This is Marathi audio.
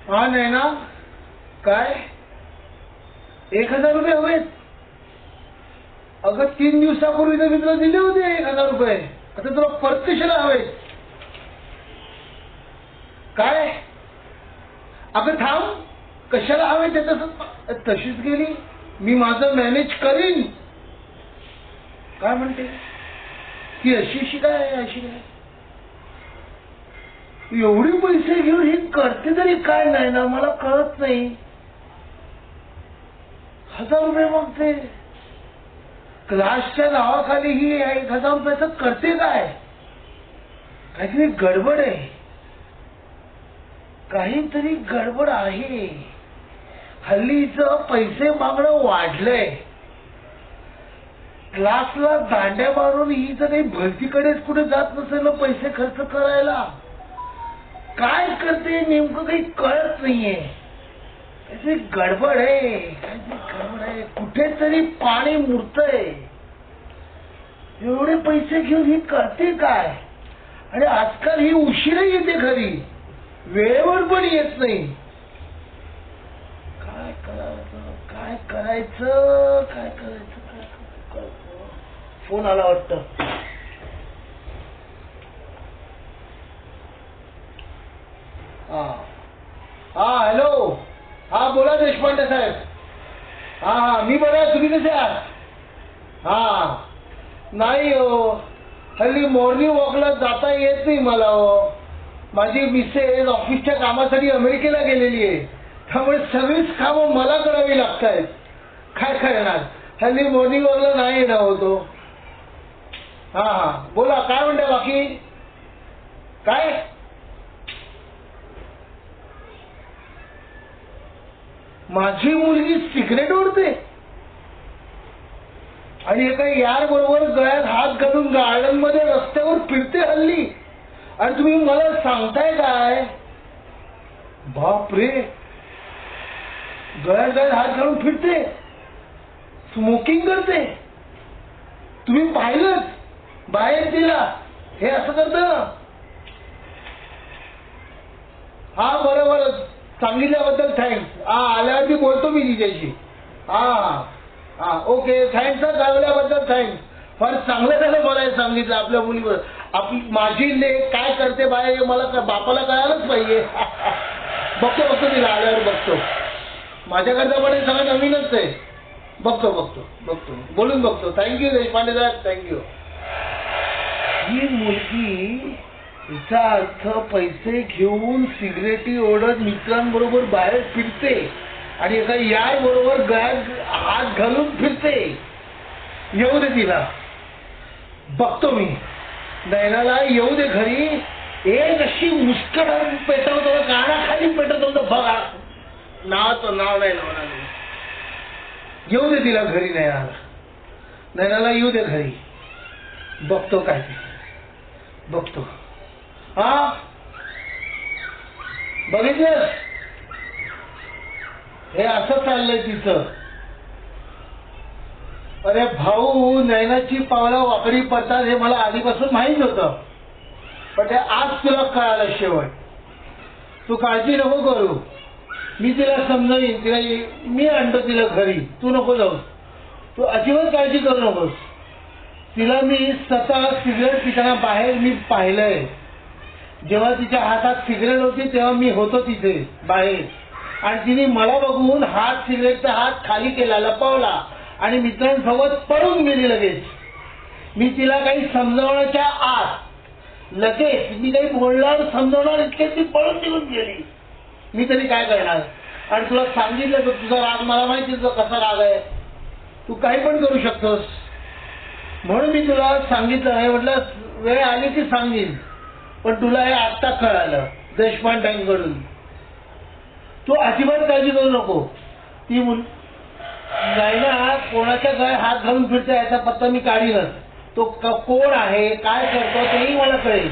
हा नाही ना काय 1000 रुपये हवेत. अगं 3 दिवसापूर्वी तर मी तुला दिले होते 1000 रुपये. आता तुला परत कशाला हवेत काय? अगं थांब, कशाला हवे ते? तशीच गेली. मी माझं मॅनेज करीन. काय म्हणते ती? अशी काय अशी काय? एवढे पैसे घेऊन ही करते तरी काय नाही ना, मला कळत नाही. 1000 रुपये मागते. क्लासच्या नावाखाली ही 1000 रुपयाचं करते काय? काहीतरी गडबड आहे. काहीतरी गडबड आहे. हल्लीचं पैसे मागणं वाढलंय. क्लासला दांड्या मारून ही जर काही भरतीकडेच कुठे जात नसेल पैसे खर्च करायला. काय करते नेमकं काही कळत नाहीये. काहीतरी गडबड आहे. काहीतरी गडबड आहे. कुठेतरी पाणी मुरतंय. एवढे पैसे घेऊन ही करते काय? आणि आजकाल ही उशिरा येते घरी, वेळेवर पण येत नाही. काय करायचं काय करायचं काय करायचं काय करायचं? फोन आला वाटतं. हा हॅलो. हा बोला देशपांडे साहेब. हा मी बरं आहे. तुम्ही कसे आहात? हा नाही हो, हल्ली मॉर्निंग वॉकला जाता येत नाही मला हो. माझी मिसेस ऑफिसच्या कामासाठी अमेरिकेला गेलेली आहे. त्यामुळे सगळीच कामं मला करावी लागतायत. काय करणार, हल्ली मॉर्निंग वॉकला नाही येणं होतो. हा बोला काय म्हणता बाकी? काय माझी मुलगी सिगरेट ओढते आणि एका यार बरोबर गळ्यात हात घालून गार्डन मध्ये रस्त्यावर फिरते हल्ली. आणि तुम्ही मला सांगताय काय? बापरे, गळ्यात हात घालून फिरते, स्मोकिंग करते. तुम्ही पाहिलं बाहेर तिला हे असं करत? हा बरं बरं, सांगितल्याबद्दल थँक्स. हा आल्यावरती बोलतो मी तिच्याशी. हा ओके थँक्स. चांगल्याबद्दल थँक्स. फार चांगलं झालं मला हे सांगितलं आपल्या मुलीवर. माझी लेक काय करते बाहेर मला बापाला कळायलाच पाहिजे. बघतो तिला आल्यावर बघतो. माझ्याकडचं पण हे सगळं नवीनच आहे. बघतो बोलून बघतो. थँक्यू देशपांडे साहेब, थँक्यू. ही मुलगी तिचा अर्थ पैसे घेऊन सिगरेटी ओढत मित्रांबरोबर बाहेर फिरते आणि एका यार बरोबर गळ्यात हात घालून फिरते. येऊ दे तिला, बघतो मी. नयनाला येऊ दे घरी. एक अशी मुस्कट पेटवतो, कानाखाली पेटवतो. बघा नावाचं नाव नाही लावणार. येऊ दे तिला घरी. नयनाला येऊ दे घरी. बघतो काय ते, बघतो. हा बघितलं, हे असं चाललंय तिचं. अरे भाऊ, नयनाची पावलं वाकडी पडतात हे मला आधीपासून माहित होतं, पण ते आज तुला कळालं शेवट. तू काळजी नको करू, मी तिला समजावीन. तिला मी आणतो तिला घरी. तू नको जाऊस. तू अजिबात काळजी करू नकोस. तिला मी स्वतः सिगरेट पिताना बाहेर मी पाहिलंय. जेव्हा तिच्या हातात सिगरेट होती तेव्हा मी होतो तिथे बाहेर. आणि तिने मला बघून सिगरेटचा हात खाली केला, लपवला आणि मित्रांसोबत पळून गेली लगेच. मी तिला काही समजवण्याच्या आत लगेच मी काही बोलणार समजवणार इतके ती पळून निघून गेली. मी तरी काय करणार? आणि तुला सांगितलं तर तुझा राग मला माहिती कसा राग आहे. तू काही पण करू शकतोस म्हणून मी तुला सांगितलं आहे. म्हटलं वेळ आली की सांगेन, पण तुला हे आत्ता कळालं देशपांड्यांकडून. तू अजिबात काळजी करू नको. ती नाही ना कोणाच्या गळ्यात हात घालून फिरते याचा पत्ता मी काढीनच. तो कोण आहे काय करतो तेही मला कळेल.